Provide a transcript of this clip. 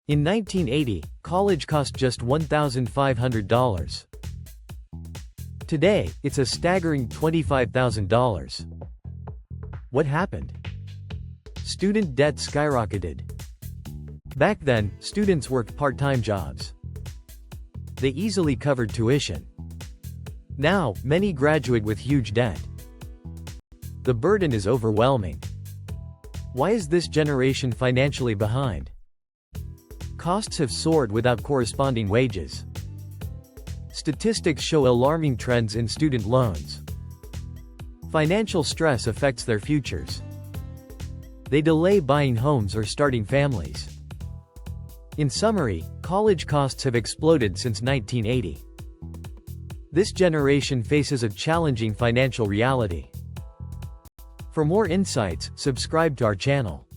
In 1980, college cost just $1,500. Today, it's a staggering $25,000. What happened? Student debt skyrocketed. Back then, students worked part-time jobs. They easily covered tuition. Now, many graduate with huge debt. The burden is overwhelming. Why is this generation financially behind? Costs have soared without corresponding wages. Statistics show alarming trends in student loans. Financial stress affects their futures. They delay buying homes or starting families. In summary, college costs have exploded since 1980. This generation faces a challenging financial reality. For more insights, subscribe to our channel.